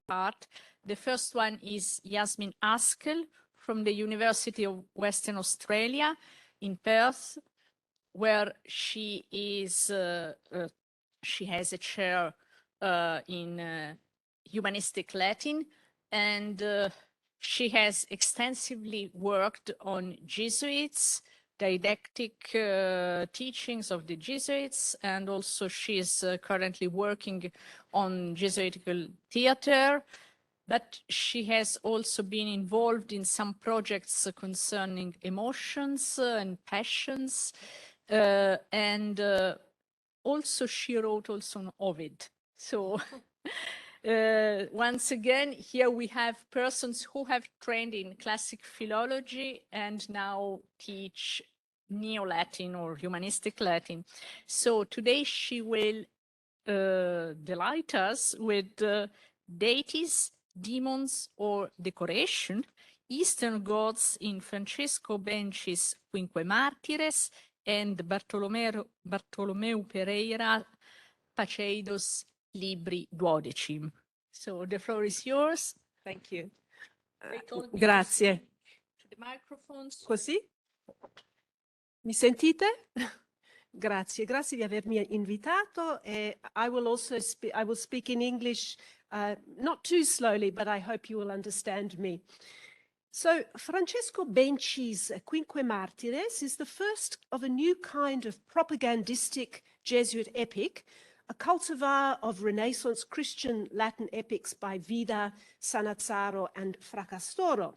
part. The first one is Yasmin Haskell from the University of Western Australia in Perth, where she is, she has a chair in humanistic Latin, and she has extensively worked on Jesuits, didactic teachings of the Jesuits, and also she is currently working on Jesuitical theater, but she has also been involved in some projects concerning emotions and passions, and also she wrote also on Ovid. So once again, here we have persons who have trained in classic philology and now teach Neo-Latin or humanistic Latin. So today she will delight us with Deities, Demons or Decoration, Eastern Gods in Francesco Benci's Quinque Martyres and Bartolomeu Pereira, Paceidos, libri 12. So the floor is yours. Thank you. Grazie. To the microphones. Così? Mi sentite? Grazie, grazie di avermi invitato. I will speak in English, not too slowly, but I hope you will understand me. So Francesco Benci's Quinque Martyres is the first of a new kind of propagandistic Jesuit epic, a cultivar of Renaissance Christian Latin epics by Vida, Sanazzaro, and Fracastoro.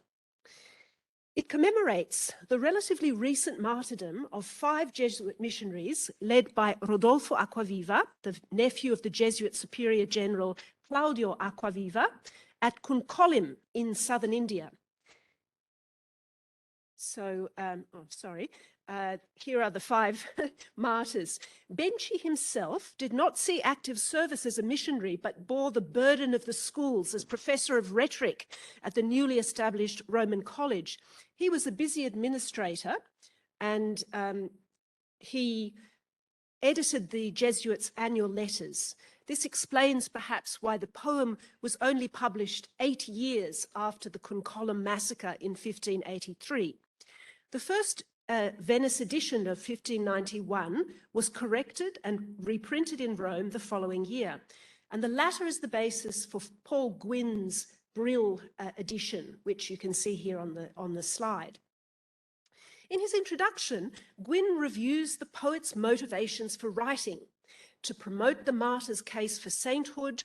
It commemorates the relatively recent martyrdom of 5 Jesuit missionaries led by Rodolfo Acquaviva, the nephew of the Jesuit Superior General Claudio Acquaviva, at Cuncolim in southern India. So, here are the 5 martyrs. Benci himself did not see active service as a missionary, but bore the burden of the schools as professor of rhetoric at the newly established Roman College. He was a busy administrator, and he edited the Jesuits' annual letters. This explains perhaps why the poem was only published 8 years after the Cuncolim massacre in 1583. The first Venice edition of 1591 was corrected and reprinted in Rome the following year, and the latter is the basis for Paul Gwyn's Brill edition, which you can see here on the slide. In his introduction, Gwyn reviews the poet's motivations for writing: to promote the martyr's case for sainthood,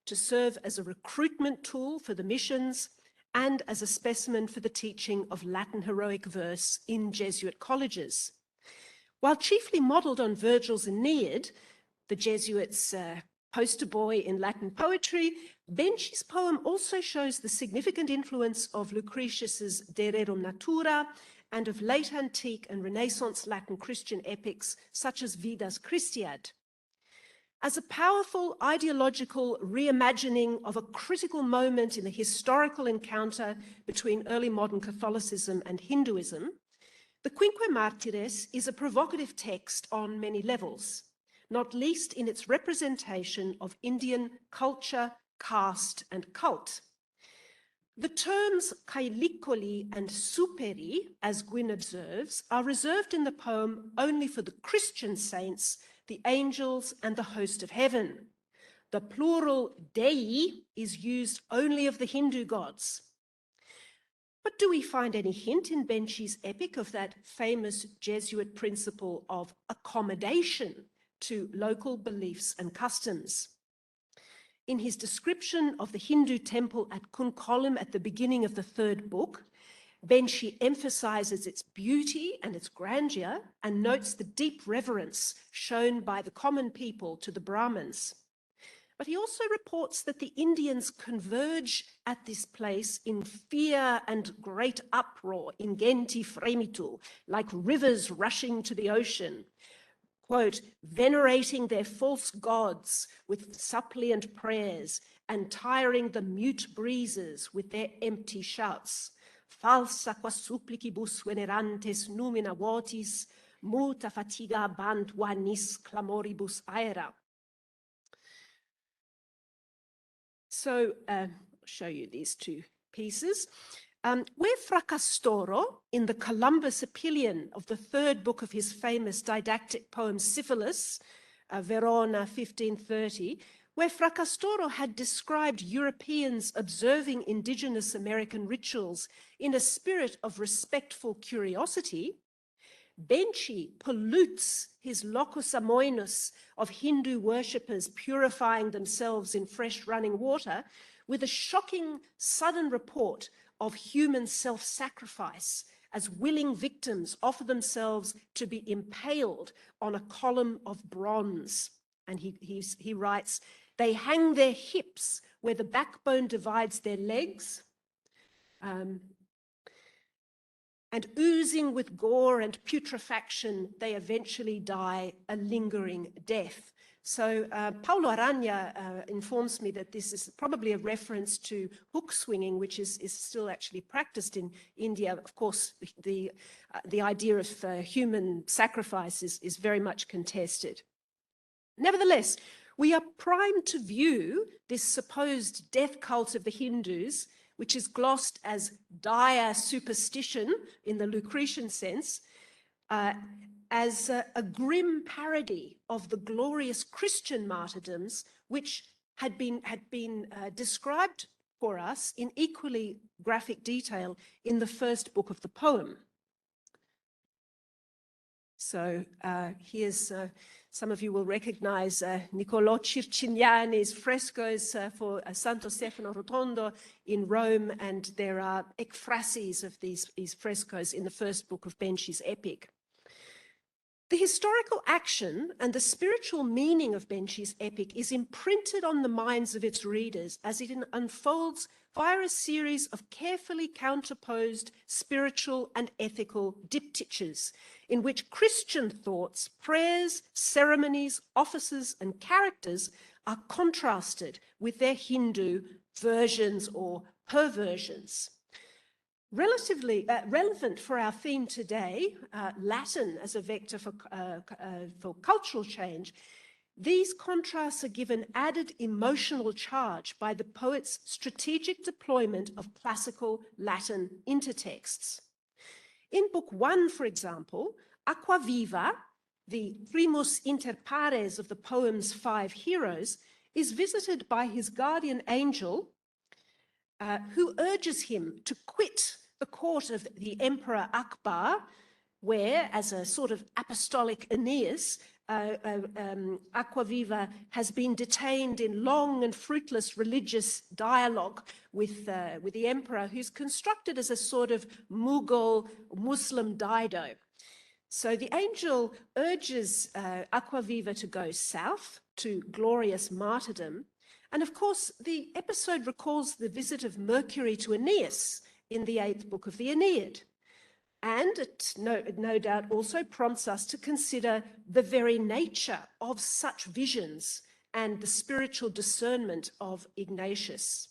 to serve as a recruitment tool for the missions, and as a specimen for the teaching of Latin heroic verse in Jesuit colleges. While chiefly modeled on Virgil's Aeneid, the Jesuits' poster boy in Latin poetry, Benci's poem also shows the significant influence of Lucretius's De Rerum Natura and of late antique and Renaissance Latin Christian epics such as Vidas Christiad. As a powerful ideological reimagining of a critical moment in the historical encounter between early modern Catholicism and Hinduism, the Quinque Martyres is a provocative text on many levels, not least in its representation of Indian culture, caste, and cult. The terms kailikoli and superi, as Gwyn observes, are reserved in the poem only for the Christian saints, the angels, and the host of heaven. The plural dei is used only of the Hindu gods. But do we find any hint in Benci's epic of that famous Jesuit principle of accommodation to local beliefs and customs? In his description of the Hindu temple at Cuncolim at the beginning of the 3rd book, Benci emphasizes its beauty and its grandeur and notes the deep reverence shown by the common people to the Brahmins. But he also reports that the Indians converge at this place in fear and great uproar, ingenti fremitu, like rivers rushing to the ocean, quote, venerating their false gods with suppliant prayers and tiring the mute breezes with their empty shouts. Falsa qua supplicibus venerantes numina votis, multa fatiga bant vanis clamoribus aera. So I'll show you these two pieces. Where Fracastoro, in the Columbus Epilion of the third book of his famous didactic poem Syphilis, Verona 1530, where Fracastoro had described Europeans observing indigenous American rituals in a spirit of respectful curiosity, Benci pollutes his locus amoenus of Hindu worshippers purifying themselves in fresh running water with a shocking sudden report of human self-sacrifice as willing victims offer themselves to be impaled on a column of bronze. And he writes, they hang their hips where the backbone divides their legs, and oozing with gore and putrefaction, they eventually die a lingering death. So Paulo Arana informs me that this is probably a reference to hook swinging, which is still actually practiced in India. Of course, the idea of human sacrifice is very much contested. Nevertheless, we are primed to view this supposed death cult of the Hindus, which is glossed as dire superstition in the Lucretian sense, as a grim parody of the glorious Christian martyrdoms, which had been described for us in equally graphic detail in the first book of the poem. So here's, some of you will recognize Niccolò Circignani's frescoes for Santo Stefano Rotondo in Rome, and there are ekphrases of these frescoes in the first book of Benci's epic. The historical action and the spiritual meaning of Benci's epic is imprinted on the minds of its readers as it unfolds via a series of carefully counterposed spiritual and ethical diptychs, in which Christian thoughts, prayers, ceremonies, offices, and characters are contrasted with their Hindu versions or perversions. Relatively relevant for our theme today, Latin as a vector for cultural change, these contrasts are given added emotional charge by the poet's strategic deployment of classical Latin intertexts. In Book 1, for example, Aquaviva, the primus inter pares of the poem's 5 heroes, is visited by his guardian angel, who urges him to quit the court of the Emperor Akbar, where, as a sort of apostolic Aeneas, Aquaviva has been detained in long and fruitless religious dialogue with the emperor, who's constructed as a sort of Mughal Muslim Dido. So the angel urges Aquaviva to go south to glorious martyrdom. And of course, the episode recalls the visit of Mercury to Aeneas in the 8th book of the Aeneid. And it no doubt also prompts us to consider the very nature of such visions and the spiritual discernment of Ignatius.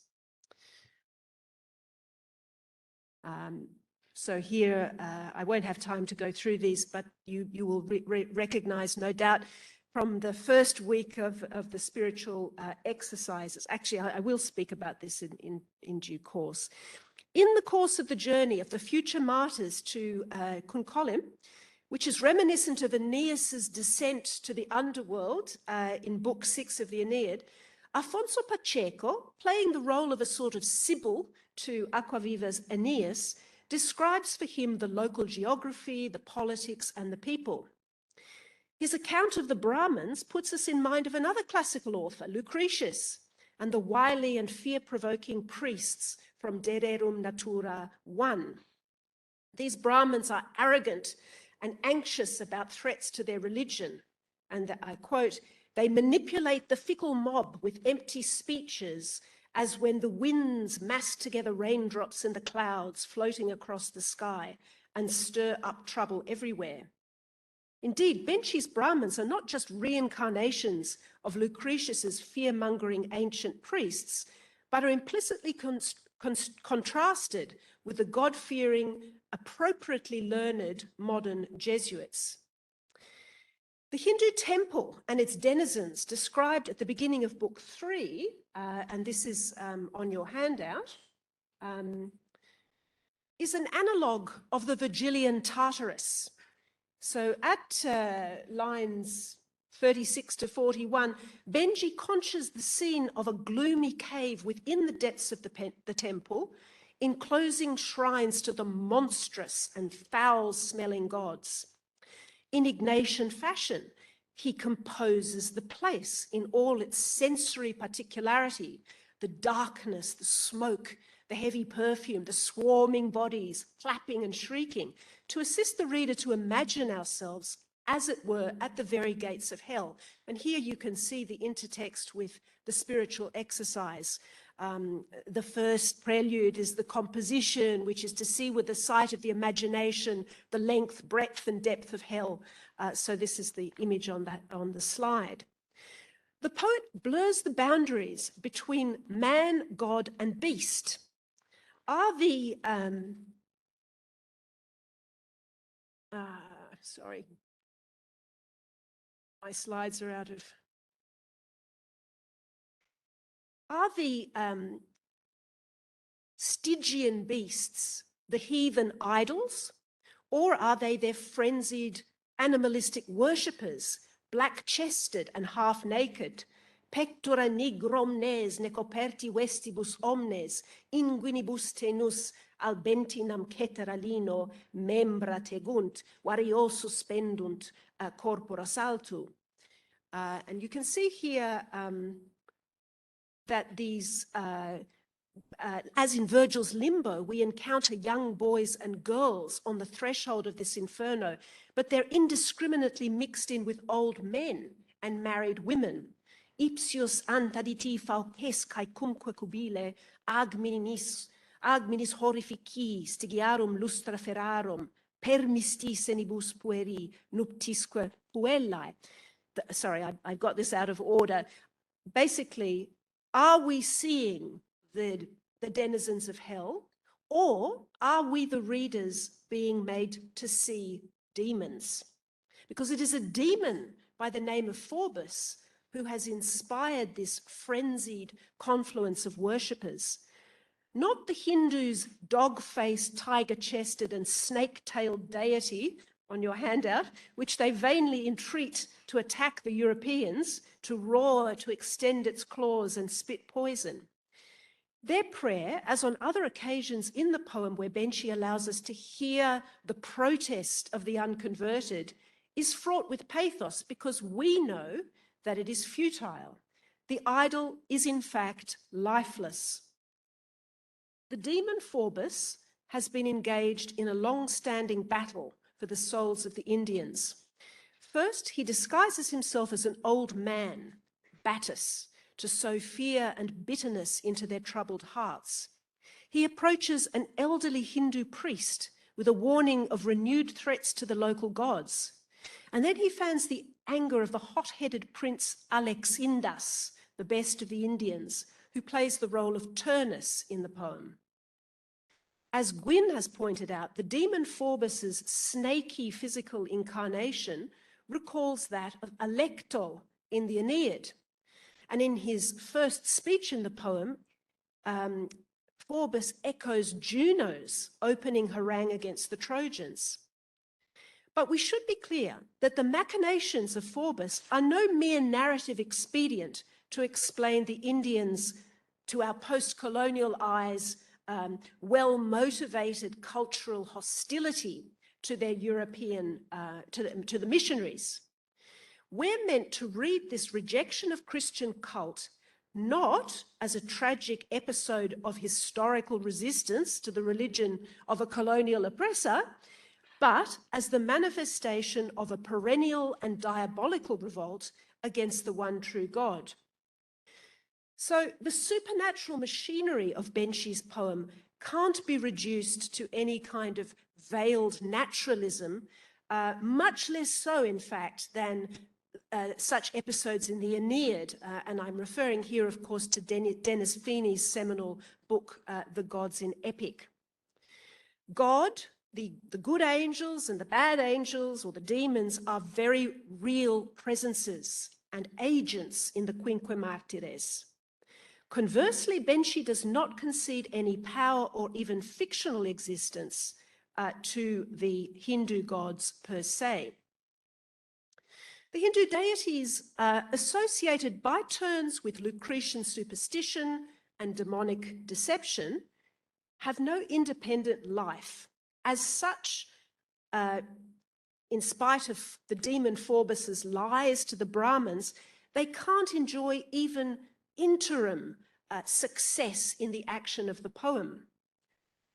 So here, I won't have time to go through these, but you will recognize, no doubt, from the first week of the spiritual exercises. Actually, I will speak about this in due course. In the course of the journey of the future martyrs to Quinque, which is reminiscent of Aeneas's descent to the underworld in Book 6 of the Aeneid, Afonso Pacheco, playing the role of a sort of Sibyl to Aquaviva's Aeneas, describes for him the local geography, the politics, and the people. His account of the Brahmins puts us in mind of another classical author, Lucretius, and the wily and fear-provoking priests from De Rerum Natura 1. These Brahmins are arrogant and anxious about threats to their religion. And I quote, they manipulate the fickle mob with empty speeches, as when the winds mass together raindrops in the clouds floating across the sky and stir up trouble everywhere. Indeed, Benci's Brahmins are not just reincarnations of Lucretius's fear-mongering ancient priests, but are implicitly contrasted with the God-fearing, appropriately learned modern Jesuits. The Hindu temple and its denizens, described at the beginning of Book 3, and this is on your handout, is an analogue of the Virgilian Tartarus. So at lines 36 to 41, Benci conjures the scene of a gloomy cave within the depths of the temple, enclosing shrines to the monstrous and foul-smelling gods. In Ignatian fashion, he composes the place in all its sensory particularity, the darkness, the smoke, the heavy perfume, the swarming bodies, clapping and shrieking, to assist the reader to imagine ourselves, as it were, at the very gates of hell. And here you can see the intertext with the spiritual exercise. The first prelude is the composition, which is to see with the sight of the imagination the length, breadth, and depth of hell. So this is the image on the slide. The poet blurs the boundaries between man, God, and beast. Are the sorry, my slides are out of. Are the Stygian beasts the heathen idols, or are they their frenzied animalistic worshippers, black-chested and half-naked? Pectora nigromnes necoperti vestibus omnes, inguinibus tenus albentinam ceteralino membra tegunt, vario suspendunt corpora saltu. And you can see here that these, as in Virgil's Limbo, we encounter young boys and girls on the threshold of this inferno, but they're indiscriminately mixed in with old men and married women. Ipsius antaditi fauces cae cumque cubile agminis horrifici stigiarum lustra ferarum permisti senibus pueri nuptisque puellae. Sorry, I got this out of order. Basically, are we seeing the denizens of hell, or are we, the readers, being made to see demons? Because it is a demon by the name of Phoebus who has inspired this frenzied confluence of worshippers. Not the Hindus' dog-faced, tiger-chested and snake-tailed deity on your handout, which they vainly entreat to attack the Europeans, to roar, to extend its claws and spit poison. Their prayer, as on other occasions in the poem where Benci allows us to hear the protest of the unconverted, is fraught with pathos because we know that it is futile. The idol is in fact lifeless. The demon Phoebus has been engaged in a long-standing battle for the souls of the Indians. First, he disguises himself as an old man, Battus, to sow fear and bitterness into their troubled hearts. He approaches an elderly Hindu priest with a warning of renewed threats to the local gods. And then he fans the anger of the hot-headed Prince Alexindas, the best of the Indians, who plays the role of Turnus in the poem. As Gwyn has pointed out, the demon Phoebus's snaky physical incarnation recalls that of Alecto in the Aeneid. And in his first speech in the poem, Phoebus echoes Juno's opening harangue against the Trojans. But we should be clear that the machinations of Phoebus are no mere narrative expedient to explain the Indians, to our post-colonial eyes, well-motivated cultural hostility to their European, to the missionaries. We're meant to read this rejection of Christian cult not as a tragic episode of historical resistance to the religion of a colonial oppressor, but as the manifestation of a perennial and diabolical revolt against the one true God. So the supernatural machinery of Benci's poem can't be reduced to any kind of veiled naturalism, much less so, in fact, than such episodes in the Aeneid, and I'm referring here, of course, to Denis Feeney's seminal book, The Gods in Epic. God, the good angels and the bad angels or the demons are very real presences and agents in the Quinque martyres. Conversely, Benci does not concede any power or even fictional existence to the Hindu gods per se. The Hindu deities associated by turns with Lucretian superstition and demonic deception have no independent life. As such, in spite of the demon Phoebus's lies to the Brahmins, they can't enjoy even interim success in the action of the poem.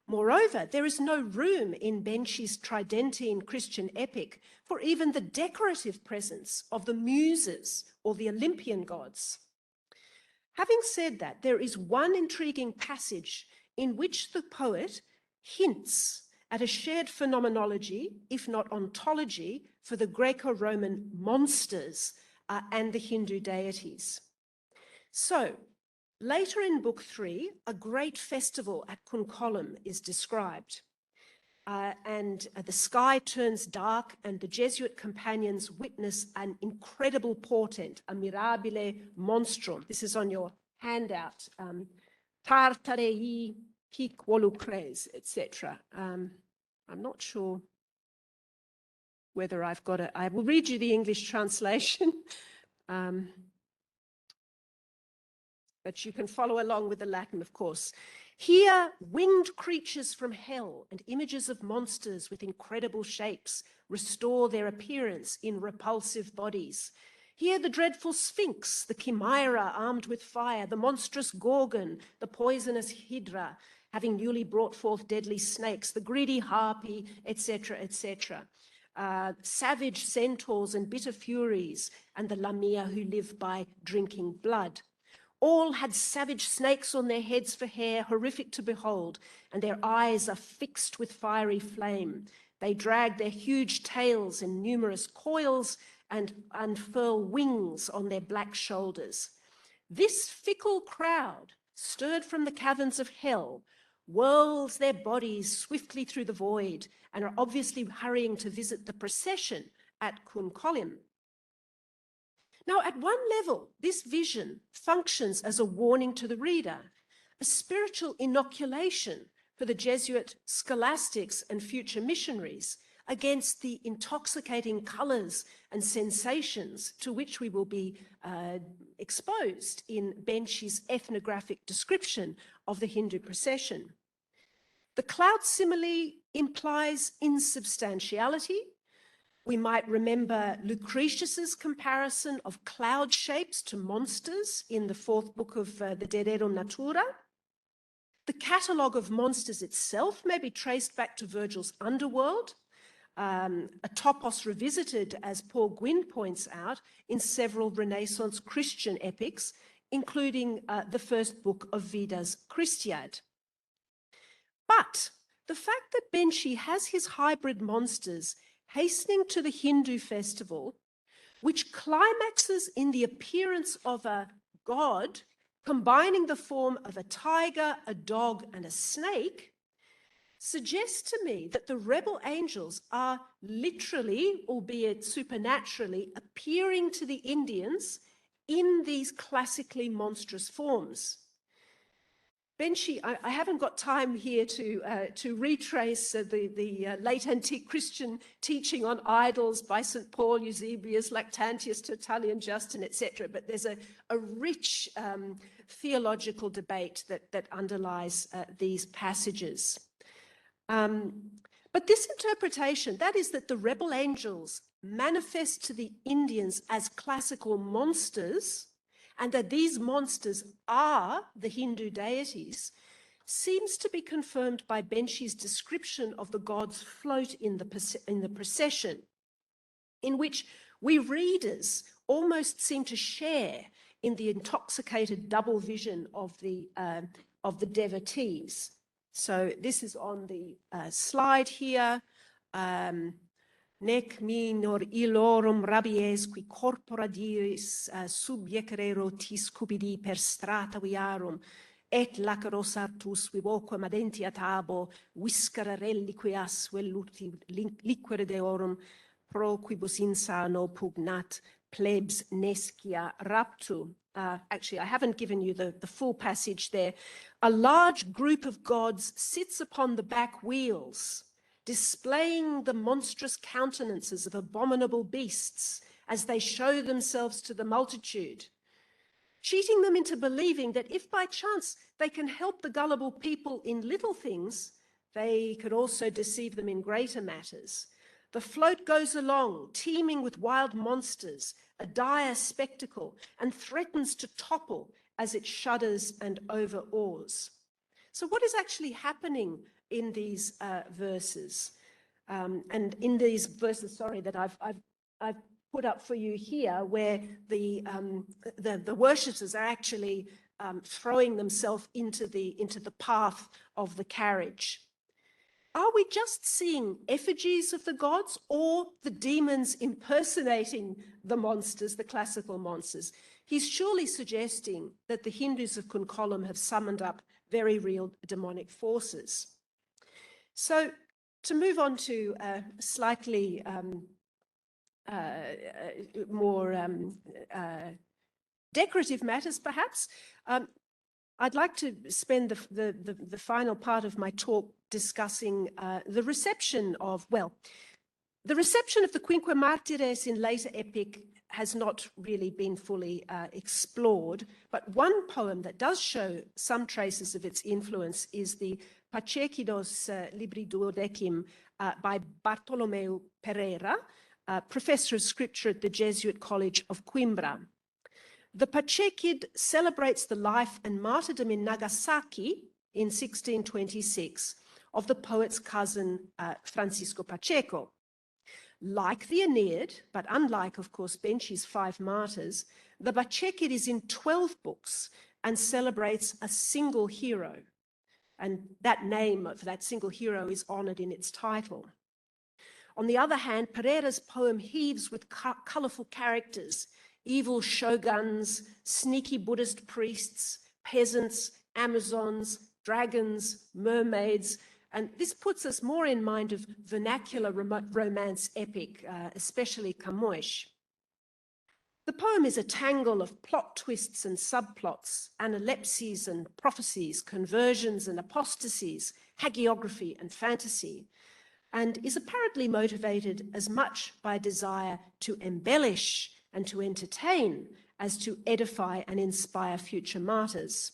Moreover, there is no room in Benci's Tridentine Christian epic for even the decorative presence of the Muses or the Olympian gods. Having said that, there is one intriguing passage in which the poet hints at a shared phenomenology, if not ontology, for the Greco-Roman monsters and the Hindu deities. So, later in Book 3, a great festival at Quinque is described. And the sky turns dark and the Jesuit companions witness an incredible portent, a mirabile monstrum. This is on your handout. Tartarei, hic volucres, etc. I'm not sure whether I've got it. I will read you the English translation. But you can follow along with the Latin, of course. Here, winged creatures from hell and images of monsters with incredible shapes restore their appearance in repulsive bodies. Here, the dreadful Sphinx, the Chimera armed with fire, the monstrous Gorgon, the poisonous Hydra, having newly brought forth deadly snakes, the greedy Harpy, etc., etc. Savage centaurs and bitter furies, and the Lamia who live by drinking blood. All had savage snakes on their heads for hair, horrific to behold, and their eyes are fixed with fiery flame. They drag their huge tails in numerous coils and unfurl wings on their black shoulders. This fickle crowd, stirred from the caverns of hell, whirls their bodies swiftly through the void and are obviously hurrying to visit the procession at Quinque. Now, at one level, this vision functions as a warning to the reader, a spiritual inoculation for the Jesuit scholastics and future missionaries against the intoxicating colors and sensations to which we will be exposed in Benci's ethnographic description of the Hindu procession. The cloud simile implies insubstantiality. We might remember Lucretius's comparison of cloud shapes to monsters in the fourth book of the De Rerum Natura. The catalogue of monsters itself may be traced back to Virgil's underworld, a topos revisited, as Paul Gwyn points out, in several Renaissance Christian epics, including the first book of Vida's Christiad. But the fact that Benci has his hybrid monsters hastening to the Hindu festival, which climaxes in the appearance of a god, combining the form of a tiger, a dog, and a snake, suggests to me that the rebel angels are literally, albeit supernaturally, appearing to the Indians in these classically monstrous forms. Benci, I haven't got time here to retrace the late antique Christian teaching on idols by St. Paul, Eusebius, Lactantius, Tertullian, Justin, etc. But there's a rich theological debate that underlies these passages. But this interpretation, that is that the rebel angels manifest to the Indians as classical monsters, and that these monsters are the Hindu deities, seems to be confirmed by Benci's description of the gods' float in the procession, in which we readers almost seem to share in the intoxicated double vision of the devotees. So this is on the slide here. Nec minor illorum rabies qui corpora diris subiecere rotis cupidi per strata viarum. et laceros artus vivoquam adentia tabo, viscera reliquias velluti liquere deorum, pro quibus insano pugnat plebs nescia raptu. Actually, I haven't given you the full passage there. A large group of gods sits upon the back wheels, displaying the monstrous countenances of abominable beasts as they show themselves to the multitude, cheating them into believing that if by chance they can help the gullible people in little things, they could also deceive them in greater matters. The float goes along, teeming with wild monsters, a dire spectacle, and threatens to topple as it shudders and overawes. So what is actually happening in these verses? And in these verses, that I've put up for you here, where the worshippers are actually throwing themselves into the path of the carriage. Are we just seeing effigies of the gods, or the demons impersonating the monsters, the classical monsters? He's surely suggesting that the Hindus of Quinque have summoned up very real demonic forces. So to move on to slightly more decorative matters, perhaps, I'd like to spend the final part of my talk discussing the reception of the Quinque martyres in later epic has not really been fully explored, but one poem that does show some traces of its influence is the Paceidos libri duodecim by Bartolomeu Pereira, professor of scripture at the Jesuit College of Coimbra. The Pacecid celebrates the life and martyrdom in Nagasaki in 1626 of the poet's cousin Francesco Pacheco. Like the Aeneid, but unlike, of course, Benci's 5 martyrs, the Pacecid is in 12 books and celebrates a single hero. And that name of that single hero is honored in its title. On the other hand, Pereira's poem heaves with colorful characters: evil shoguns, sneaky Buddhist priests, peasants, Amazons, dragons, mermaids, and this puts us more in mind of vernacular romance epic, especially Camões. The poem is a tangle of plot twists and subplots, analepsies and prophecies, conversions and apostasies, hagiography and fantasy, and is apparently motivated as much by a desire to embellish and to entertain as to edify and inspire future martyrs.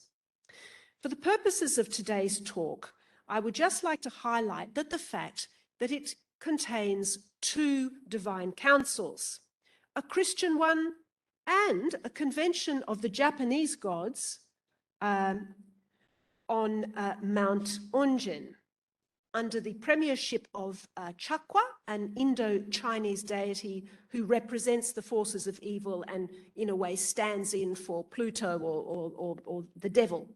For the purposes of today's talk, I would just like to highlight that the fact that it contains 2 divine councils, a Christian one and a convention of the Japanese gods on Mount Onjin, under the premiership of Chakwa, an Indo-Chinese deity who represents the forces of evil and in a way stands in for Pluto or the devil.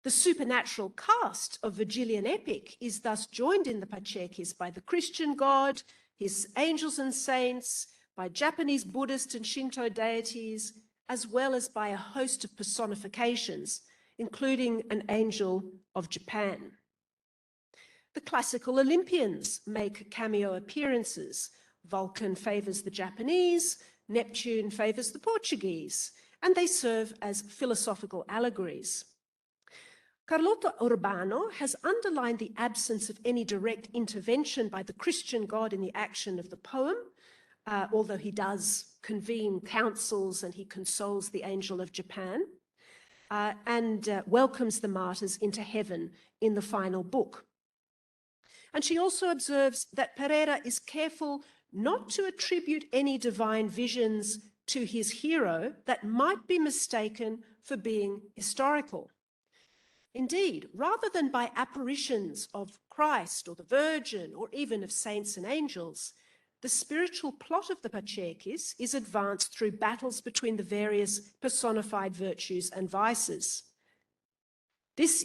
The supernatural cast of Virgilian epic is thus joined in the Pacecis by the Christian god, his angels and saints, by Japanese Buddhist and Shinto deities, as well as by a host of personifications, including an angel of Japan. The classical Olympians make cameo appearances. Vulcan favors the Japanese, Neptune favors the Portuguese, and they serve as philosophical allegories. Carlotta Urbano has underlined the absence of any direct intervention by the Christian god in the action of the poem, although he does convene councils and he consoles the angel of Japan, and welcomes the martyrs into heaven in the final book. And she also observes that Pereira is careful not to attribute any divine visions to his hero that might be mistaken for being historical. Indeed, rather than by apparitions of Christ or the Virgin or even of saints and angels, the spiritual plot of the Pacecis is advanced through battles between the various personified virtues and vices. This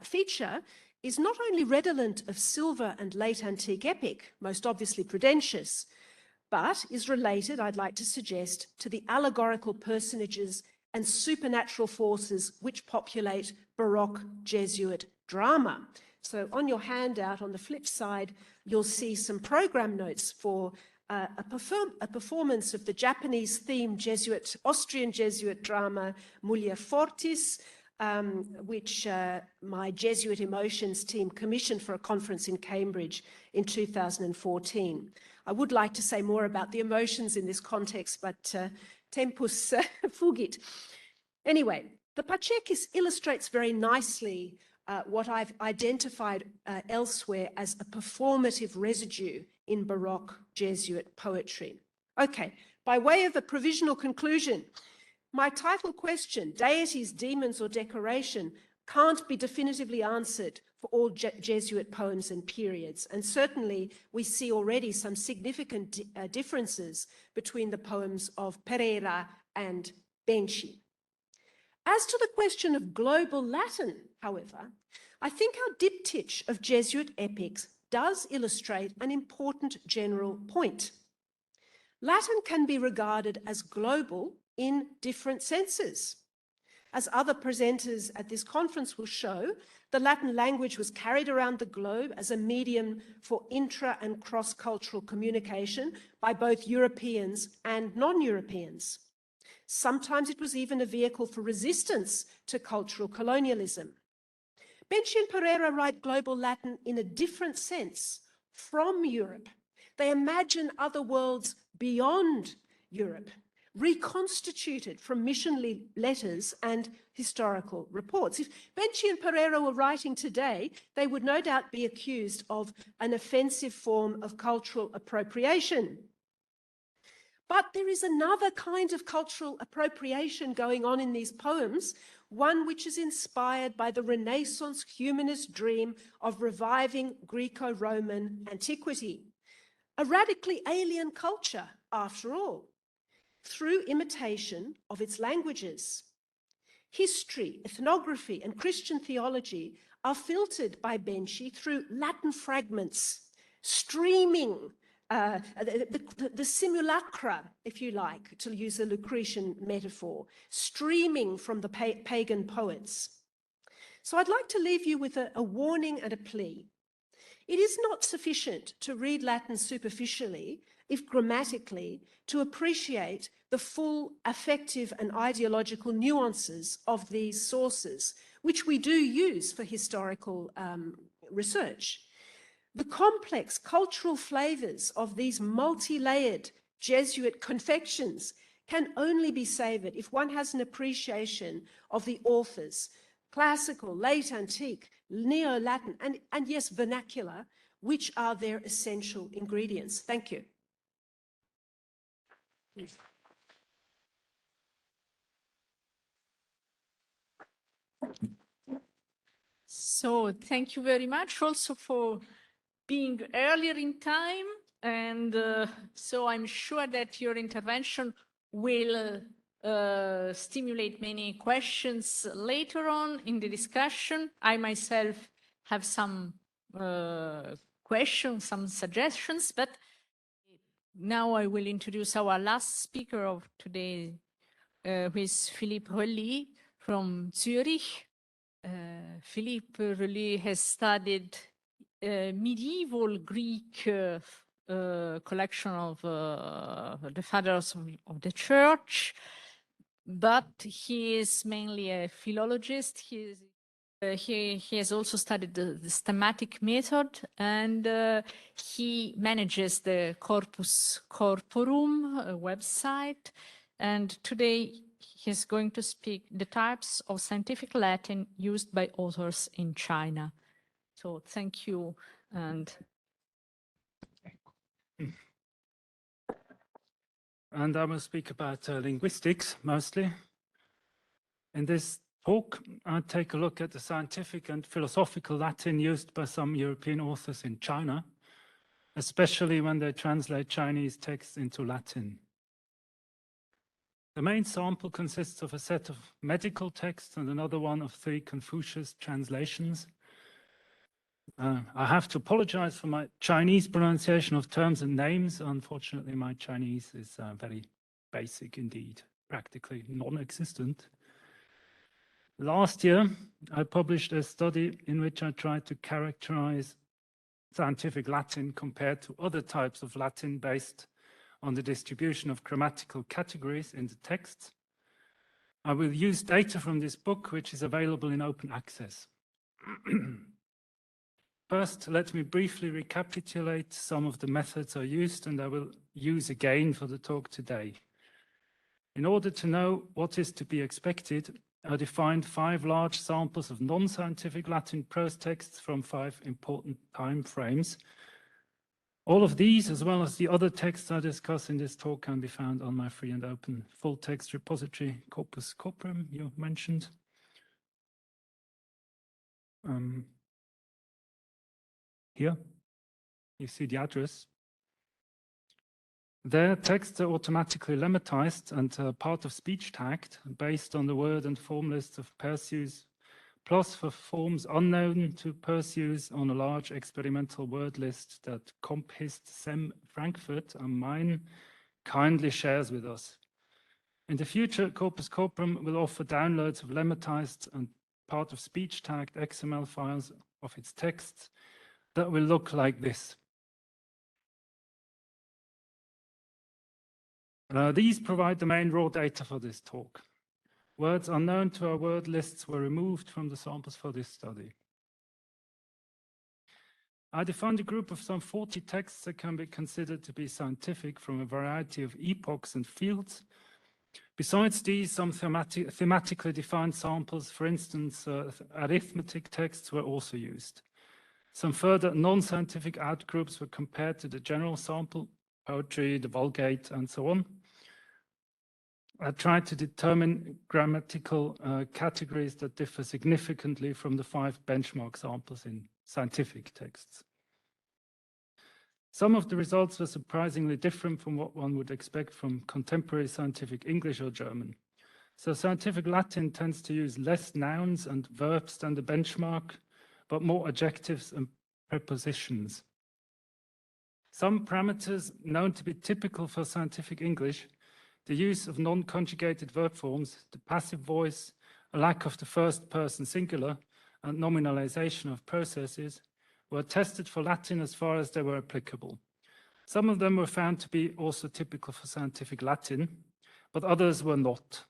feature is not only redolent of silver and late antique epic, most obviously Prudentius, but is related, I'd like to suggest, to the allegorical personages and supernatural forces which populate Baroque Jesuit drama. So on your handout, on the flip side, you'll see some program notes for a performance of the Japanese-themed Austrian Jesuit drama Mulier Fortis, which my Jesuit Emotions team commissioned for a conference in Cambridge in 2014. I would like to say more about the emotions in this context, but tempus fugit. Anyway, the Paceidos illustrates very nicely what I've identified elsewhere as a performative residue in Baroque Jesuit poetry. Okay, by way of a provisional conclusion, my title question, Deities, Demons or Decoration, can't be definitively answered for all Jesuit poems and periods. And certainly we see already some significant differences between the poems of Pereira and Benci. As to the question of global Latin, however, I think our diptych of Jesuit epics does illustrate an important general point. Latin can be regarded as global in different senses. As other presenters at this conference will show, the Latin language was carried around the globe as a medium for intra- and cross-cultural communication by both Europeans and non-Europeans. Sometimes it was even a vehicle for resistance to cultural colonialism. Benci and Pereira write global Latin in a different sense from Europe. They imagine other worlds beyond Europe, reconstituted from mission letters and historical reports. If Benci and Pereira were writing today, they would no doubt be accused of an offensive form of cultural appropriation. But there is another kind of cultural appropriation going on in these poems, one which is inspired by the Renaissance humanist dream of reviving Greco-Roman antiquity, a radically alien culture, after all, through imitation of its languages. History, ethnography, and Christian theology are filtered by Benci through Latin fragments, streaming the simulacra, if you like, to use a Lucretian metaphor, streaming from the pagan poets. So I'd like to leave you with a warning and a plea. It is not sufficient to read Latin superficially, if grammatically, to appreciate the full affective and ideological nuances of these sources, which we do use for historical research. The complex cultural flavors of these multi-layered Jesuit confections can only be savored if one has an appreciation of the authors, classical, late antique, neo-Latin, and yes, vernacular, which are their essential ingredients. Thank you. So thank you very much also for being earlier in time. And so I'm sure that your intervention will stimulate many questions later on in the discussion. I myself have some questions, some suggestions, but now I will introduce our last speaker of today, who is Philipp Roelli from Zürich. Philipp Roelli has studied medieval Greek collection of the fathers of the church, but he is mainly a philologist. He has also studied the thematic method, and he manages the Corpus Corporum website. And today he's going to speak the types of scientific Latin used by authors in China. So thank you. And I will speak about linguistics mostly. In this talk, I'll take a look at the scientific and philosophical Latin used by some European authors in China, especially when they translate Chinese texts into Latin. The main sample consists of a set of medical texts and another one of 3 Confucius translations. I have to apologize for my Chinese pronunciation of terms and names. Unfortunately, my Chinese is very basic indeed. practically non-existent. Last year, I published a study in which I tried to characterize scientific Latin compared to other types of Latin based on the distribution of grammatical categories in the text. I will use data from this book, which is available in open access. First, let me briefly recapitulate some of the methods I used and I will use again for the talk today. In order to know what is to be expected, I defined 5 large samples of non-scientific Latin prose texts from 5 important time frames. All of these, as well as the other texts I discuss in this talk, can be found on my free and open full-text repository, Corpus Corporum, you mentioned. Here, you see the address. Their texts are automatically lemmatized and part of speech tagged based on the word and form lists of Perseus, plus for forms unknown to Perseus on a large experimental word list that Comphist Sem Frankfurt am Main kindly shares with us. In the future, Corpus Corporum will offer downloads of lemmatized and part of speech tagged XML files of its texts that will look like this. These provide the main raw data for this talk. Words unknown to our word lists were removed from the samples for this study. I defined a group of some 40 texts that can be considered to be scientific from a variety of epochs and fields. Besides these, some thematically defined samples, for instance, arithmetic texts, were also used. Some further non-scientific outgroups were compared to the general sample, poetry, the Vulgate, and so on. I tried to determine grammatical categories that differ significantly from the 5 benchmark samples in scientific texts. Some of the results were surprisingly different from what one would expect from contemporary scientific English or German. So scientific Latin tends to use less nouns and verbs than the benchmark, but more adjectives and prepositions. Some parameters known to be typical for scientific English, the use of non-conjugated verb forms, the passive voice, a lack of the first person singular, and nominalization of processes, were tested for Latin as far as they were applicable. Some of them were found to be also typical for scientific Latin, but others were not.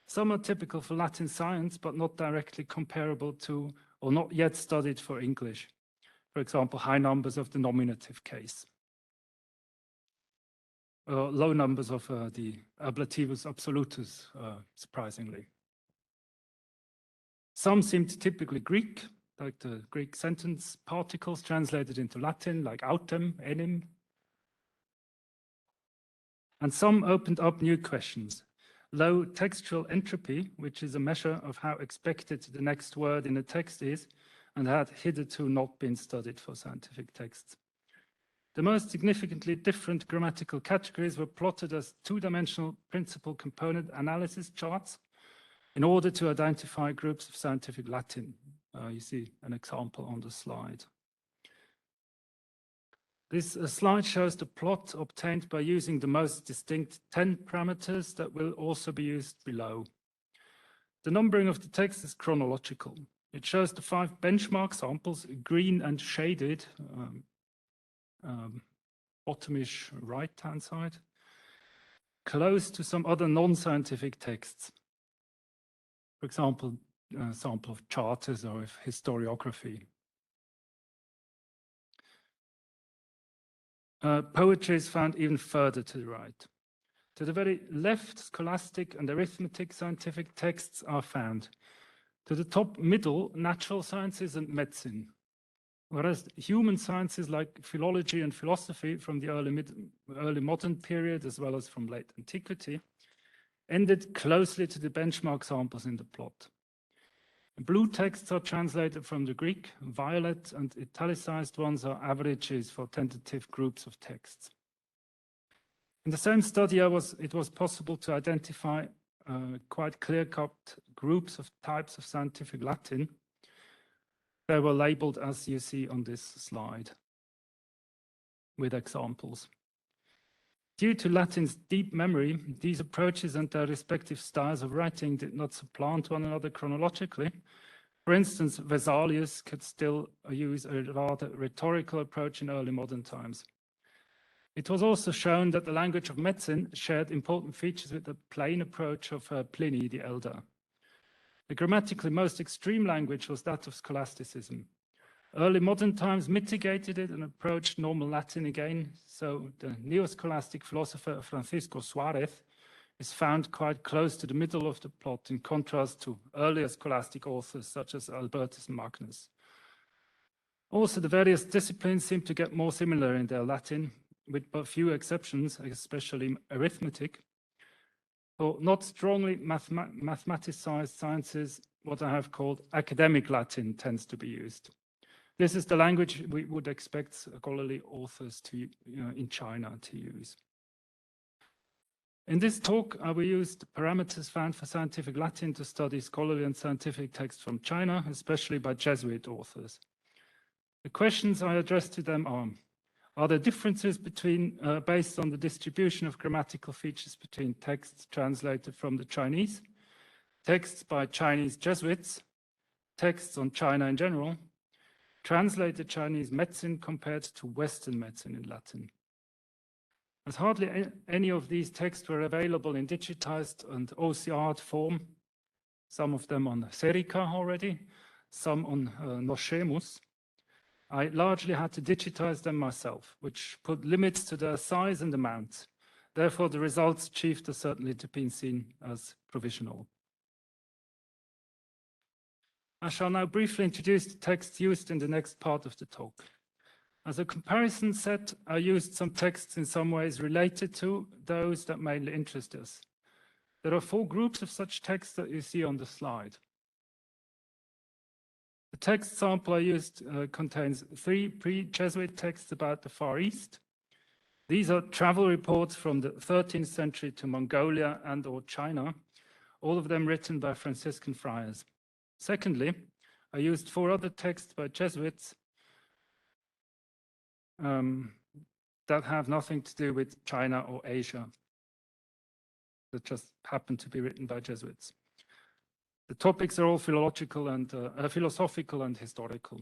Some are typical for Latin science, but not directly comparable to or not yet studied for English. For example, high numbers of the nominative case. Low numbers of the ablativus absolutus, surprisingly. Some seemed typically Greek, like the Greek sentence particles translated into Latin, like autem, enim. And some opened up new questions. Low textual entropy, which is a measure of how expected the next word in a text is, and had hitherto not been studied for scientific texts. The most significantly different grammatical categories were plotted as 2-dimensional principal component analysis charts in order to identify groups of scientific Latin. You see an example on the slide. This slide shows the plot obtained by using the most distinct 10 parameters that will also be used below. The numbering of the text is chronological. It shows the 5 benchmark samples, green and shaded, bottomish right-hand side, close to some other non-scientific texts. For example, a sample of charters or of historiography. Poetry is found even further to the right. To the very left, scholastic and arithmetic scientific texts are found. To the top middle, natural sciences and medicine. Whereas human sciences like philology and philosophy from the early modern period, as well as from late antiquity, ended closely to the benchmark samples in the plot. Blue texts are translated from the Greek, violet and italicized ones are averages for tentative groups of texts. In the same study, it was possible to identify quite clear-cut groups of types of scientific Latin. They were labeled as you see on this slide with examples. Due to Latin's deep memory, these approaches and their respective styles of writing did not supplant one another chronologically. For instance, Vesalius could still use a rather rhetorical approach in early modern times. It was also shown that the language of medicine shared important features with the plain approach of Pliny the Elder. The grammatically most extreme language was that of scholasticism. Early modern times mitigated it and approached normal Latin again, so the neo-scholastic philosopher Francisco Suarez is found quite close to the middle of the plot in contrast to earlier scholastic authors such as Albertus Magnus. Also, the various disciplines seem to get more similar in their Latin, with but few exceptions, especially arithmetic. For not strongly mathematicized sciences, what I have called academic Latin tends to be used. This is the language we would expect scholarly authors in China to use. In this talk, I will use the parameters found for scientific Latin to study scholarly and scientific texts from China, especially by Jesuit authors. The questions I address to them are there differences based on the distribution of grammatical features between texts translated from the Chinese, texts by Chinese Jesuits, texts on China in general, translated Chinese medicine compared to Western medicine in Latin? As hardly any of these texts were available in digitized and OCR form, some of them on Serica already, some on Nochemus, I largely had to digitize them myself, which put limits to their size and amount. Therefore, the results achieved are certainly to be seen as provisional. I shall now briefly introduce the texts used in the next part of the talk. As a comparison set, I used some texts in some ways related to those that mainly interest us. There are 4 groups of such texts that you see on the slide. The text sample I used contains 3 pre-Jesuit texts about the Far East. These are travel reports from the 13th century to Mongolia and/or China, all of them written by Franciscan friars. Secondly, I used 4 other texts by Jesuits that have nothing to do with China or Asia, that just happen to be written by Jesuits. The topics are all philosophical and historical.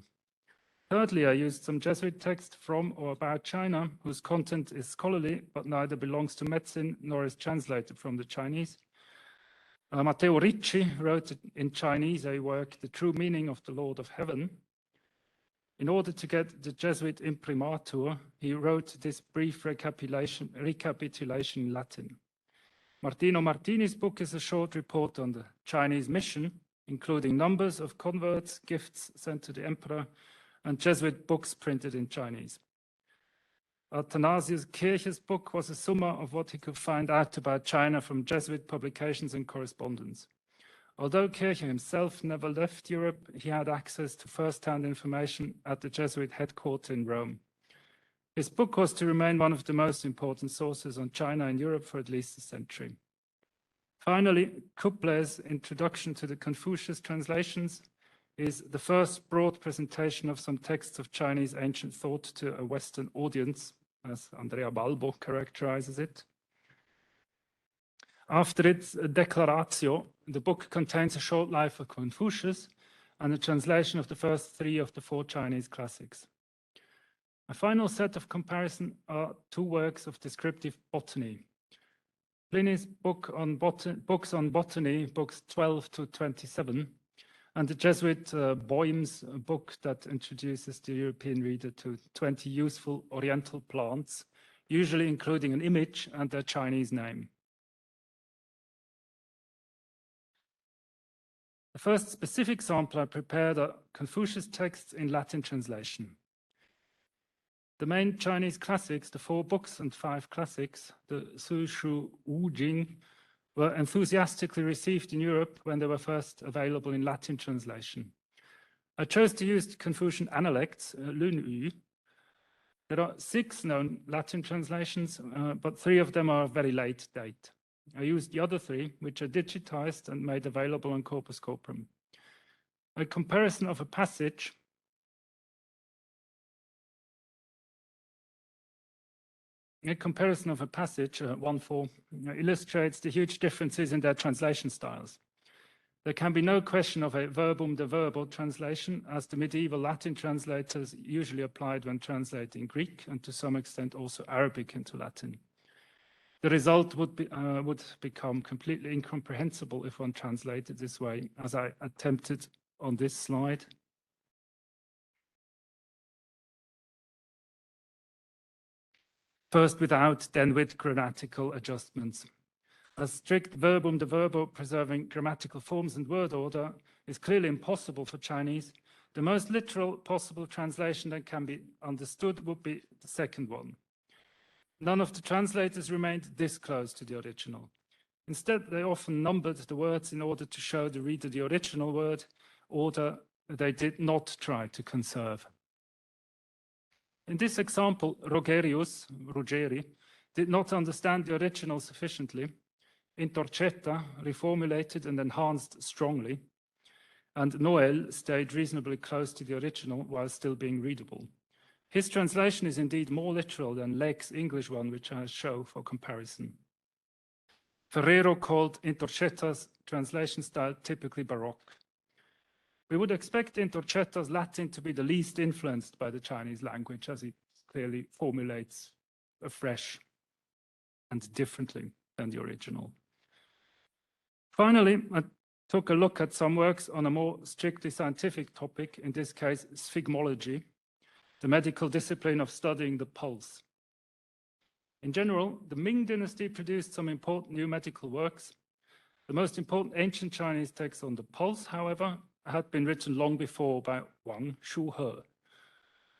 Thirdly, I used some Jesuit text from or about China whose content is scholarly, but neither belongs to medicine nor is translated from the Chinese. Matteo Ricci wrote in Chinese a work, The True Meaning of the Lord of Heaven. In order to get the Jesuit imprimatur, he wrote this brief recapitulation in Latin. Martino Martini's book is a short report on the Chinese mission, including numbers of converts, gifts sent to the emperor, and Jesuit books printed in Chinese. Athanasius Kirch's book was a summa of what he could find out about China from Jesuit publications and correspondence. Although Kirche himself never left Europe, he had access to first-hand information at the Jesuit headquarters in Rome. His book was to remain one of the most important sources on China in Europe for at least a century. Finally, Couplet's introduction to the Confucius translations is the first broad presentation of some texts of Chinese ancient thought to a Western audience, as Andrea Balbo characterizes it. After its Declaratio, the book contains a short life of Confucius and a translation of the first 3 of the 4 Chinese classics. A final set of comparison are 2 works of descriptive botany. Pliny's book on books on botany, books 12 to 27, and the Jesuit Boehm's book that introduces the European reader to 20 useful Oriental plants, usually including an image and their Chinese name. The first specific sample I prepared are Confucius texts in Latin translation. The main Chinese classics, the 4 books and 5 classics, the Su Shu Wu Jing, were enthusiastically received in Europe when they were first available in Latin translation. I chose to use the Confucian analects, Lun Yu. There are 6 known Latin translations, but 3 of them are very late date. I used the other 3, which are digitized and made available on Corpus Corporum. A comparison of a passage A comparison of a passage, 1:4, illustrates the huge differences in their translation styles. There can be no question of a verbum de verbo translation, as the medieval Latin translators usually applied when translating Greek and to some extent also Arabic into Latin. The result would become completely incomprehensible if one translated this way, as I attempted on this slide. First without, then with grammatical adjustments. A strict verbum de verbo preserving grammatical forms and word order is clearly impossible for Chinese. The most literal possible translation that can be understood would be the second one. None of the translators remained this close to the original. Instead, they often numbered the words in order to show the reader the original word order they did not try to conserve. In this example, Ruggeri, did not understand the original sufficiently. Intorcetta reformulated and enhanced strongly, and Noel stayed reasonably close to the original while still being readable. His translation is indeed more literal than Legg's English one, which I show for comparison. Ferrero called Intorcetta's translation style typically Baroque. We would expect Intorcetta's Latin to be the least influenced by the Chinese language, as it clearly formulates afresh and differently than the original. Finally, I took a look at some works on a more strictly scientific topic, in this case, sphygmology, the medical discipline of studying the pulse. In general, the Ming dynasty produced some important new medical works. The most important ancient Chinese text on the pulse, however, had been written long before by Wang Shuhe,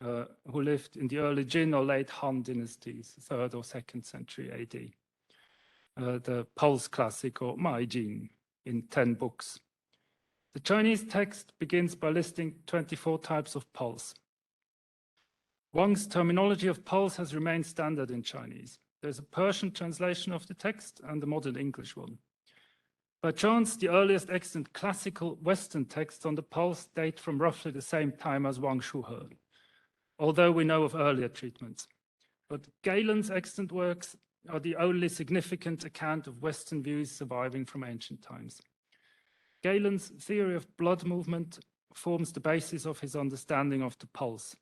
who lived in the early Jin or late Han dynasties, 3rd or 2nd century AD. The Pulse Classic, or Mai Jing, in 10 books. The Chinese text begins by listing 24 types of pulse. Wang's terminology of pulse has remained standard in Chinese. There's a Persian translation of the text and a modern English one. By chance, the earliest extant classical Western texts on the pulse date from roughly the same time as Wang Shuhe, although we know of earlier treatments. But Galen's extant works are the only significant account of Western views surviving from ancient times. Galen's theory of blood movement forms the basis of his understanding of the pulse.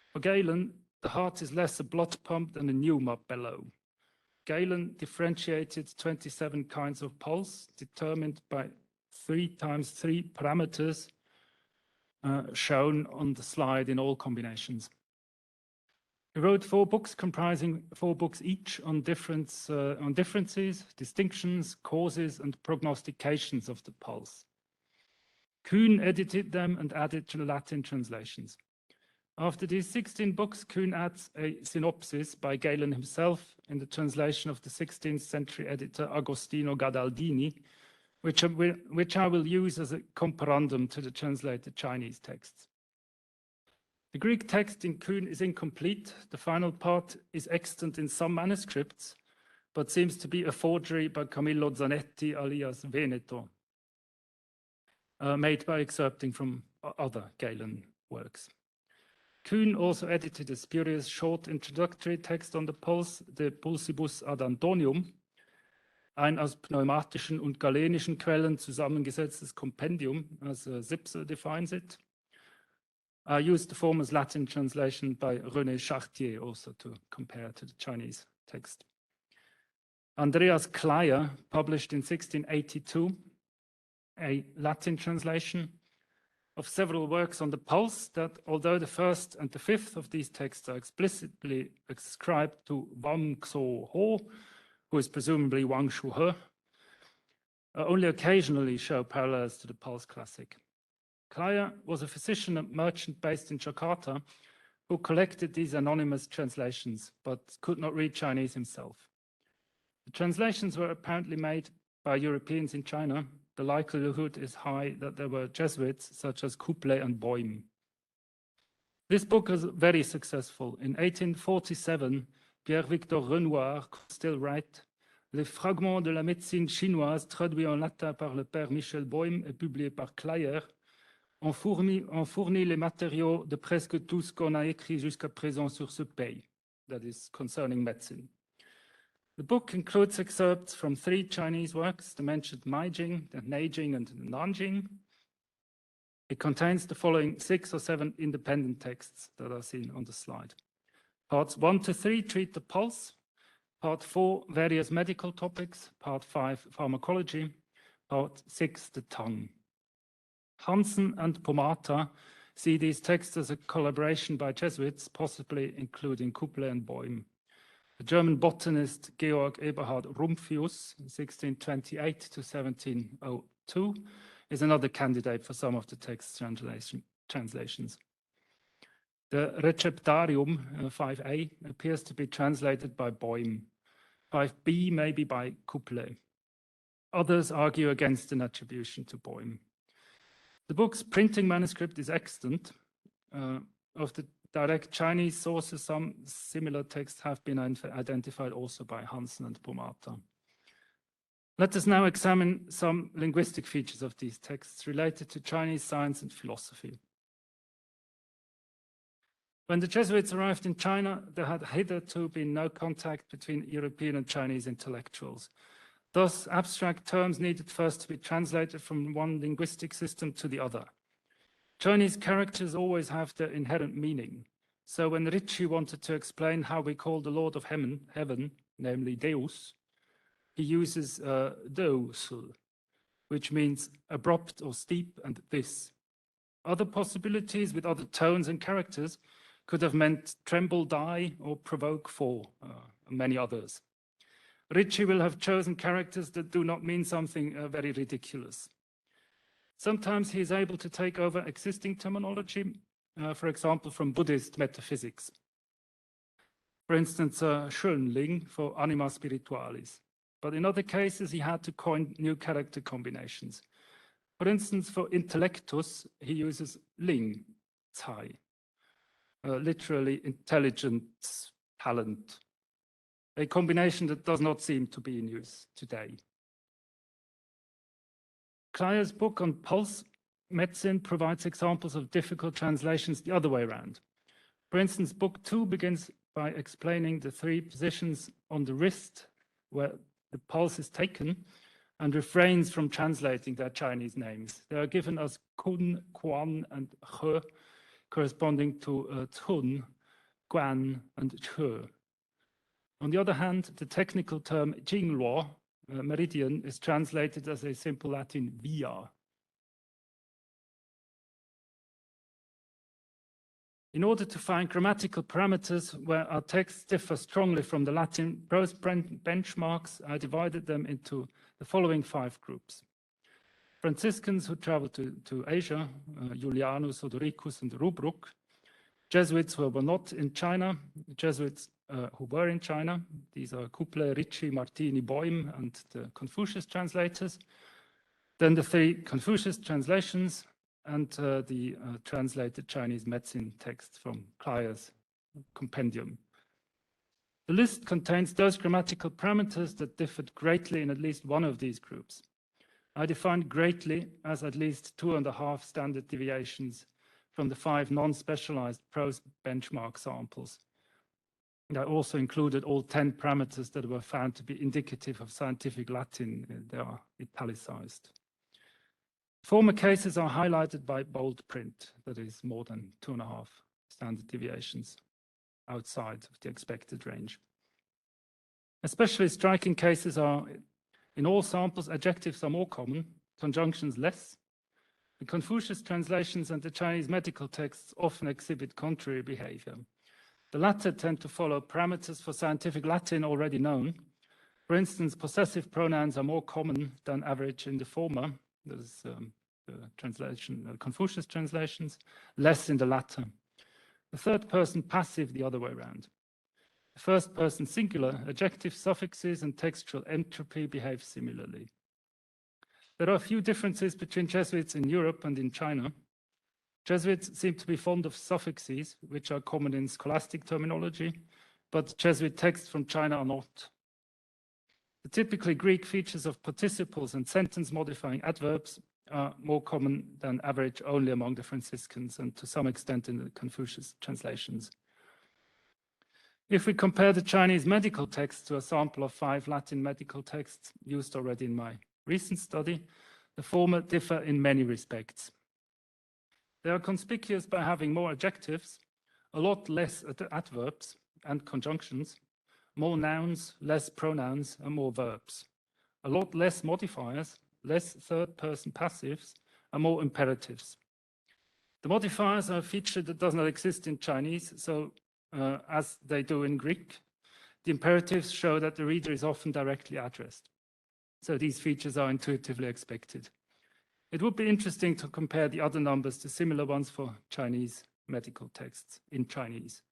For Galen, the heart is less a blood pump than a pneuma bellow. Galen differentiated 27 kinds of pulse, determined by 3 × 3 parameters shown on the slide in all combinations. He wrote 4 books comprising 4 books each on differences, distinctions, causes, and prognostications of the pulse. Kuhn edited them and added to the Latin translations. After these 16 books, Kuhn adds a synopsis by Galen himself in the translation of the 16th century editor Agostino Gadaldini, which I will use as a comparandum to the translated Chinese texts. The Greek text in Kuhn is incomplete. The final part is extant in some manuscripts, but seems to be a forgery by Camillo Zanetti alias Veneto, made by excerpting from other Galen works. Kuhn also edited a spurious short introductory text on the pulse, the Pulsibus ad Antonium, ein aus pneumatischen und galenischen Quellen zusammengesetztes Kompendium, as Zipse defines it. I used the former's Latin translation by René Chartier also to compare to the Chinese text. Andreas Kleyer published in 1682 a Latin translation of several works on the pulse that, although the 1st and the 5th of these texts are explicitly ascribed to Wang Xo Ho, who is presumably Wang Shuhe, only occasionally show parallels to the Pulse Classic. Kleyer was a physician and merchant based in Jakarta who collected these anonymous translations, but could not read Chinese himself. The translations were apparently made by Europeans in China. The likelihood is high that there were Jesuits such as Couplet and Boym. This book was very successful. In 1847, Pierre-Victor Renoir could still write Les fragments de la médecine chinoise traduits en latin par le père Michel Boym et publiés par Kleyer ont fourni les matériaux de presque tout ce qu'on a écrit jusqu'à présent sur ce pays. that is concerning medicine. The book includes excerpts from 3 Chinese works, the mentioned Meijing, the Neijing, and the Nanjing. It contains the following 6 or 7 independent texts that are seen on the slide. Parts 1 to 3 treat the pulse, Part 4, various medical topics, Part 5, pharmacology, Part 6, the tongue. Hansen and Pomata see these texts as a collaboration by Jesuits, possibly including Couplé and Boehm. The German botanist Georg Eberhard Rumphius, 1628 to 1702, is another candidate for some of the text translations. The Receptarium 5a appears to be translated by Boehm. 5b maybe by Couplé. Others argue against an attribution to Boehm. The book's printing manuscript is extant. Of the direct Chinese sources, some similar texts have been identified also by Hansen and Pomata. Let us now examine some linguistic features of these texts related to Chinese science and philosophy. When the Jesuits arrived in China, there had hitherto been no contact between European and Chinese intellectuals. Thus, abstract terms needed first to be translated from one linguistic system to the other. Chinese characters always have their inherent meaning. So when Ricci wanted to explain how we call the Lord of Heaven, namely Deus, he uses Deus, which means abrupt or steep and this. Other possibilities with other tones and characters could have meant tremble, die, or provoke, fall, and many others. Ricci will have chosen characters that do not mean something very ridiculous. Sometimes he is able to take over existing terminology, for example, from Buddhist metaphysics. For instance, Schönling for anima spiritualis. But in other cases, he had to coin new character combinations. For instance, for intellectus, he uses Ling, Cai, literally intelligence, talent, a combination that does not seem to be in use today. Kleyer's book on pulse medicine provides examples of difficult translations the other way around. For instance, book 2 begins by explaining the 3 positions on the wrist where the pulse is taken and refrains from translating their Chinese names. They are given as Kun, Quan, and He, corresponding to Tun, Guan, and Che. On the other hand, the technical term Jingluo, meridian, is translated as a simple Latin via. In order to find grammatical parameters where our texts differ strongly from the Latin prose benchmarks, I divided them into the following 5 groups. Franciscans who traveled to Asia, Julianus, Odoricus, and Rubruk. Jesuits who were not in China, Jesuits who were in China. These are Couplé, Ricci, Martini, Boehm, and the Confucius translators. Then the 3 Confucius translations and the translated Chinese medicine text from Kleyer's compendium. The list contains those grammatical parameters that differed greatly in at least one of these groups. I defined greatly as at least 2.5 standard deviations from the 5 non-specialized prose benchmark samples. And I also included all 10 parameters that were found to be indicative of scientific Latin. They are italicized. Former cases are highlighted by bold print, that is more than 2.5 standard deviations outside of the expected range. Especially striking cases are, in all samples, adjectives are more common, conjunctions less. The Confucius translations and the Chinese medical texts often exhibit contrary behavior. The latter tend to follow parameters for scientific Latin already known. For instance, possessive pronouns are more common than average in the former, that is the Confucius translations, less in the latter. The third person passive the other way around. The first person singular, adjective suffixes and textual entropy behave similarly. There are a few differences between Jesuits in Europe and in China. Jesuits seem to be fond of suffixes, which are common in scholastic terminology, but Jesuit texts from China are not. The typically Greek features of participles and sentence-modifying adverbs are more common than average only among the Franciscans and to some extent in the Confucius translations. If we compare the Chinese medical text to a sample of 5 Latin medical texts used already in my recent study, the former differ in many respects. They are conspicuous by having more adjectives, a lot less adverbs and conjunctions, more nouns, less pronouns, and more verbs, a lot less modifiers, less third-person passives, and more imperatives. The modifiers are a feature that does not exist in Chinese, so as they do in Greek. The imperatives show that the reader is often directly addressed. So these features are intuitively expected. It would be interesting to compare the other numbers to similar ones for Chinese medical texts in Chinese.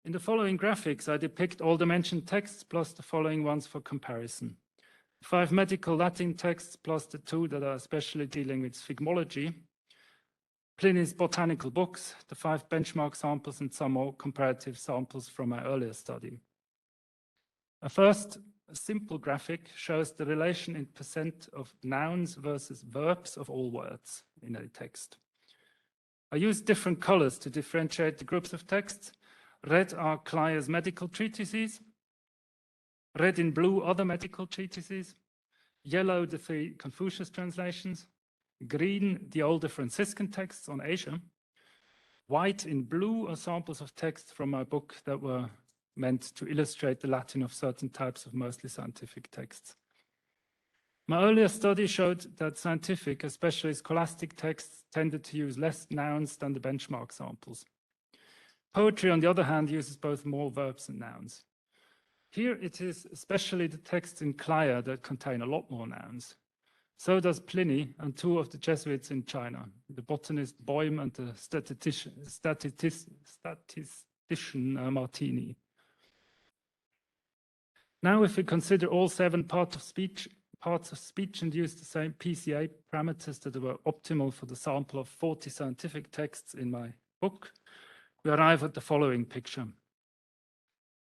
In the following graphics, I depict all the mentioned texts plus the following ones for comparison. 5 medical Latin texts plus the 2 that are especially dealing with sphygmology, Pliny's botanical books, the 5 benchmark samples, and some more comparative samples from my earlier study. A first simple graphic shows the relation in percent of nouns versus verbs of all words in a text. I use different colors to differentiate the groups of texts. Red are Clier's medical treatises, red in blue other medical treatises, yellow the 3 Confucius translations, green the older Franciscan texts on Asia, white in blue are samples of texts from my book that were meant to illustrate the Latin of certain types of mostly scientific texts. My earlier study showed that scientific, especially scholastic texts, tended to use less nouns than the benchmark samples. Poetry, on the other hand, uses both more verbs and nouns. Here it is especially the texts in Clier that contain a lot more nouns. So does Pliny and 2 of the Jesuits in China, the botanist Boym and the statistician Martini. Now, if we consider all 7 parts of speech and use the same PCA parameters that were optimal for the sample of 40 scientific texts in my book, we arrive at the following picture.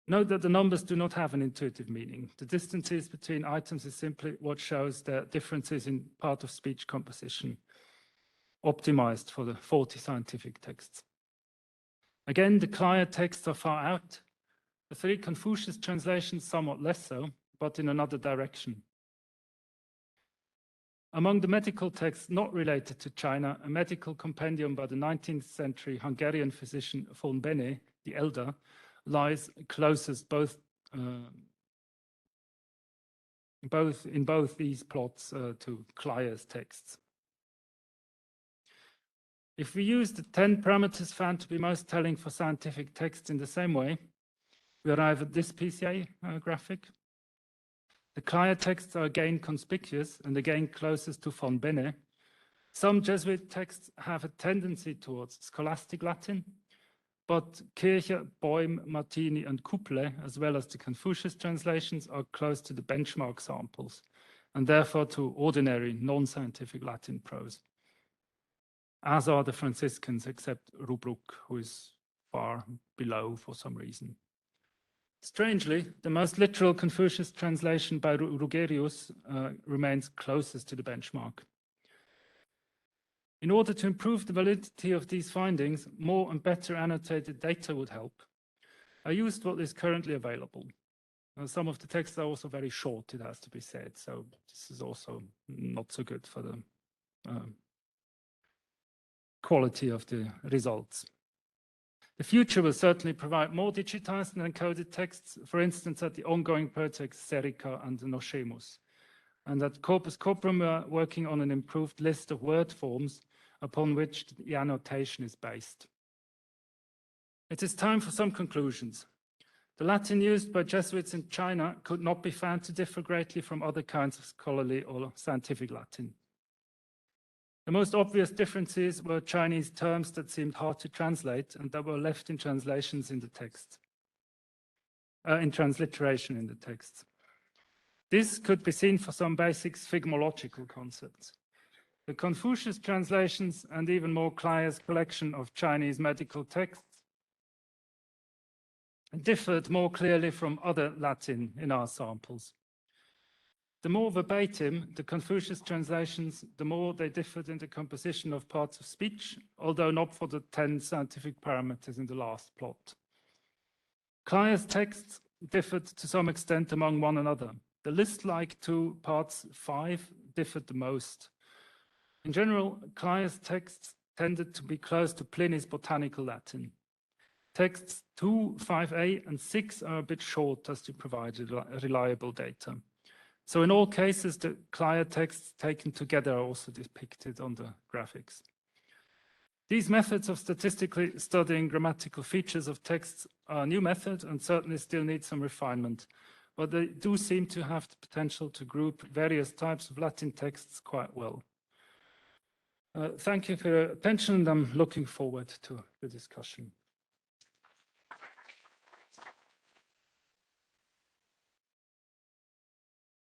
Note that the numbers do not have an intuitive meaning. The distances between items is simply what shows the differences in part of speech composition, optimized for the 40 scientific texts. Again, the Clier texts are far out. The 3 Confucius translations somewhat less so, but in another direction. Among the medical texts not related to China, a medical compendium by the 19th century Hungarian physician von Bene, the Elder, lies closest in both these plots to Clier's texts. If we use the 10 parameters found to be most telling for scientific texts in the same way, we arrive at this PCA graphic. The Clier texts are again conspicuous and again closest to von Bene. Some Jesuit texts have a tendency towards scholastic Latin, but Kircher, Boym, Martini, and Couple, as well as the Confucius translations, are close to the benchmark samples, and therefore to ordinary non-scientific Latin prose, as are the Franciscans, except Rubruck, who is far below for some reason. Strangely, the most literal Confucius translation by Rugerius remains closest to the benchmark. In order to improve the validity of these findings, more and better annotated data would help. I used what is currently available. Some of the texts are also very short, it has to be said, so this is also not so good for the quality of the results. The future will certainly provide more digitized and encoded texts, for instance, at the ongoing projects Serica and Noscemus. And at Corpus Corporum, we are working on an improved list of word forms upon which the annotation is based. It is time for some conclusions. The Latin used by Jesuits in China could not be found to differ greatly from other kinds of scholarly or scientific Latin. The most obvious differences were Chinese terms that seemed hard to translate and that were left in translations in the text, in transliteration in the text. This could be seen for some basic sphygmological concepts. The Confucius translations and even more Clier's collection of Chinese medical texts differed more clearly from other Latin in our samples. The more verbatim the Confucius translations, the more they differed in the composition of parts of speech, although not for the 10 scientific parameters in the last plot. Clire's texts differed to some extent among one another. The list-like to parts 5 differed the most. In general, Clire's texts tended to be close to Pliny's botanical Latin. Texts 2, 5a, and 6 are a bit short as to provide reliable data. So in all cases, the Clire texts taken together are also depicted on the graphics. These methods of statistically studying grammatical features of texts are a new method and certainly still need some refinement, but they do seem to have the potential to group various types of Latin texts quite well. Thank you for your attention, and I'm looking forward to the discussion.